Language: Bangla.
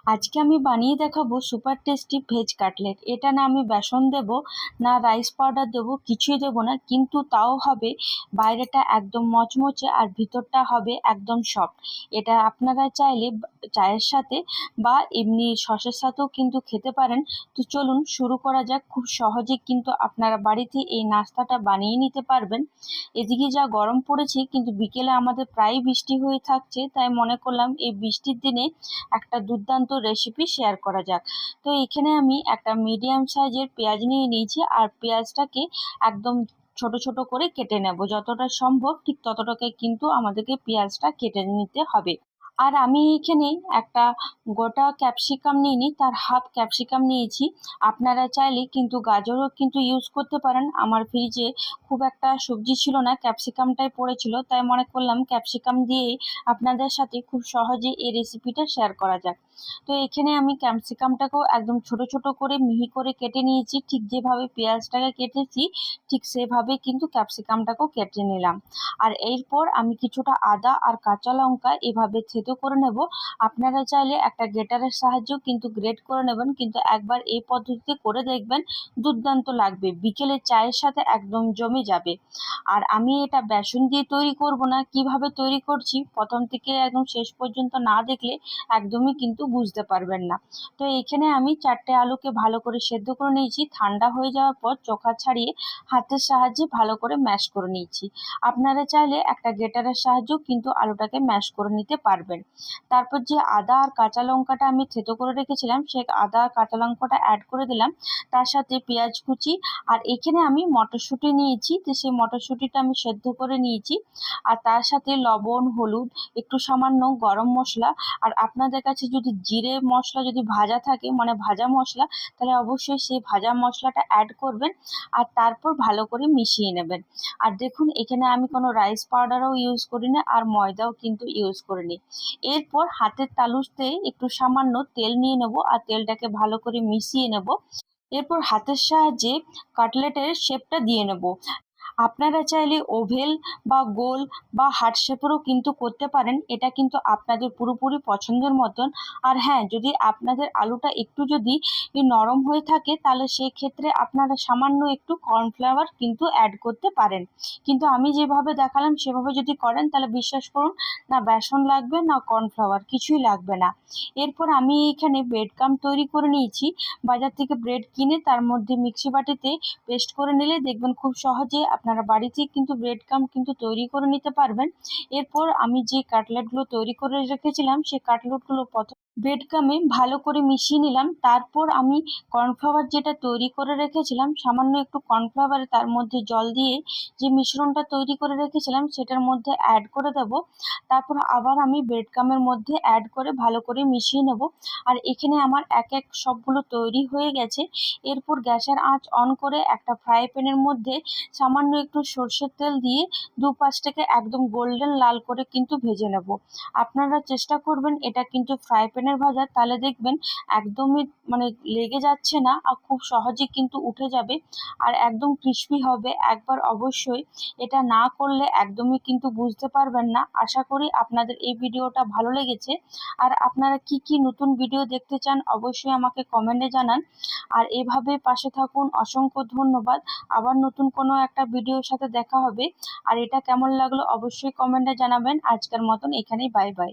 আজকে আমি বানিয়ে দেখাবো সুপার টেস্টি ভেজ কাটলেট। এটা না আমি বেসন দেব, না রাইস পাউডার দেবো, কিছুই দেবো না, কিন্তু তাও হবে বাইরেটা একদম মচমচে আর ভিতরটা হবে একদম সফট। এটা আপনারা চাইলে চায়ের সাথে বা এমনি সসের সাথেও কিন্তু খেতে পারেন। তো চলুন শুরু করা যাক। খুব সহজে কিন্তু আপনারা বাড়িতে এই নাস্তাটা বানিয়ে নিতে পারবেন। এদিকে যা গরম পড়েছে, কিন্তু বিকেলে আমাদের প্রায় বৃষ্টি হয়ে থাকছে, তাই মনে করলাম এই বৃষ্টির দিনে একটা দুর্দান্ত রেসিপি শেয়ার করা যাক। তো এখানে আমি একটা মিডিয়াম সাইজের পেঁয়াজ নিয়ে নিয়েছি, আর পেঁয়াজটাকে একদম ছোট ছোট করে কেটে নেব। যতটা সম্ভব ঠিক ততটাকে কিন্তু আমাদেরকে পেঁয়াজটা কেটে নিতে হবে। আর আমি এখানে একটা গোটা ক্যাপসিকাম নিইনি, তার হাফ ক্যাপসিকাম নিয়েছি। আপনারা চাইলে কিন্তু গাজরও কিন্তু ইউজ করতে পারেন। আমার ফ্রিজে খুব একটা সবজি ছিল না, ক্যাপসিকামটাই পড়েছিল, তাই মনে করলাম ক্যাপসিকাম দিয়েই আপনাদের সাথে খুব সহজে এই রেসিপিটা শেয়ার করা যাক। তো এখানে আমি ক্যাপসিকামটাকেও একদম ছোট ছোট করে মিহি করে কেটে নিয়েছি। ঠিক যেভাবে পেঁয়াজটাকে কেটেছি ঠিক সেভাবে কিন্তু ক্যাপসিকামটাকেও কেটে নিলাম। আর এরপর আমি কিছুটা আদা আর কাঁচা লঙ্কা এভাবে থেতো করে নেব। আপনারা চাইলে একটা গ্রেটারের সাহায্যেও কিন্তু গ্রেট করে নেবেন, কিন্তু একবার এই পদ্ধতিতে করে দেখবেন, দুর্দান্ত লাগবে, বিকেলে চায়ের সাথে একদম জমে যাবে। আর আমি এটা বেসন দিয়ে তৈরি করব না, কিভাবে তৈরি করছি প্রথম থেকে একদম শেষ পর্যন্ত না দেখলে একদমই কিন্তু বুঝতে পারবেন না। তো এখানে আমি 4টে আলুকে ভালো করে সেদ্ধ করে নিয়েছি। ঠান্ডা হয়ে যাওয়ার পর চোখা ছাড়িয়ে হাতের সাহায্যে ভালো করে ম্যাশ করে নিয়েছি। আপনারা চাইলে একটা গ্রেটারের সাহায্যেও কিন্তু আলুটাকে ম্যাশ করে নিতে পারবেন। তারপর যে আদা আর কাঁচা লঙ্কাটা আমি থেতো করে রেখেছিলাম, সে আদা আর কাঁচা লঙ্কাটা অ্যাড করে দিলাম, তার সাথে পেঁয়াজ কুচি। আর এখানে আমি মটরশুঁটি নিয়েছি, তো সেই মটরশুঁটিটা আমি সেদ্ধ করে নিয়েছি। আর তার সাথে লবণ, হলুদ, একটু সামান্য গরম মশলা। আর আপনাদের কাছে যদি জিরে মশলা যদি ভাজা থাকে, মানে ভাজা মশলা, তাহলে অবশ্যই সেই ভাজা মশলাটা অ্যাড করবেন। আর তারপর ভালো করে মিশিয়ে নেবেন। আর দেখুন এখানে আমি কোনো রাইস পাউডারও ইউজ করি না, আর ময়দাও কিন্তু ইউজ করিনি। এরপর হাতের তালুতে একটু সামান্য তেল নিয়ে নেব, আর তেলটাকে ভালো করে মিশিয়ে নেব। এরপর হাতের সাহায্যে কাটলেটের শেপটা দিয়ে নেব। আপনারা চাইলে ওভেল বা গোল বা হার্ট শেপেরও কিন্তু করতে পারেন, এটা কিন্তু আপনাদের পুরোপুরি পছন্দের মতন। আর হ্যাঁ, যদি আপনাদের আলুটা একটু যদি নরম হয়ে থাকে, তাহলে সেই ক্ষেত্রে আপনারা সামান্য একটু কর্নফ্লাওয়ার কিন্তু অ্যাড করতে পারেন। কিন্তু আমি যেভাবে দেখালাম সেভাবে যদি করেন, তাহলে বিশ্বাস করুন, না বেসন লাগবে না কর্নফ্লাওয়ার, কিছুই লাগবে না। এরপর আমি এইখানে ব্রেড ক্রাম্ব তৈরি করে নিয়েছি। বাজার থেকে ব্রেড কিনে তার মধ্যে মিক্সি বাটিতে পেস্ট করে নিলে দেখবেন খুব সহজে আপনারা বাড়িতেই কিন্তু ব্রেড ক্রাম্ব কিন্তু তৈরি করে নিতে পারবেন। এরপর আমি যে কাটলেটগুলো তৈরি করে রেখেছিলাম, সেই কাটলেটগুলো প্রথম ব্রেড ক্রাম্বে ভালো করে মিশিয়ে নিলাম। তারপর আমি কর্নফ্লাওয়ার যেটা তৈরি করে রেখেছিলাম, সামান্য একটু কর্নফ্লাওয়ারে তার মধ্যে জল দিয়ে যে মিশ্রণটা তৈরি করে রেখেছিলাম সেটার মধ্যে অ্যাড করে দেব। তারপর আবার আমি ব্রেড ক্রাম্বের মধ্যে অ্যাড করে ভালো করে মিশিয়ে নেব। আর এখানে আমার এক এক সবগুলো তৈরি হয়ে গেছে। এরপর গ্যাসের আঁচ অন করে একটা ফ্রাই প্যানের মধ্যে সামান্য একটু সর্ষের তেল দিয়ে দুপাশটাকে একদম গোল্ডেন লাল করে কিন্তু ভেজে নেব। আপনারা চেষ্টা করবেন এটা কিন্তু ফ্রাই প্যানের ভাজা, তাহলে দেখবেন একদমই মানে লেগে যাচ্ছে না, আর খুব সহজে কিন্তু উঠে যাবে, আর একদম ক্রিস্পি হবে। একবার অবশ্যই এটা না করলে একদমই কিন্তু বুঝতে পারবেন না। আশা করি আপনাদের এই ভিডিওটা ভালো লেগেছে। আর আপনারা কি কি নতুন ভিডিও দেখতে চান অবশ্যই আমাকে কমেন্টে জানান। আর এভাবে পাশে থাকুন। অসংখ্য ধন্যবাদ। আবার নতুন কোনো একটা ভিডিওর সাথে দেখা হবে। আর এটা কেমন লাগলো অবশ্যই কমেন্টে জানাবেন। আজকের মতন এখানেই বাই বাই।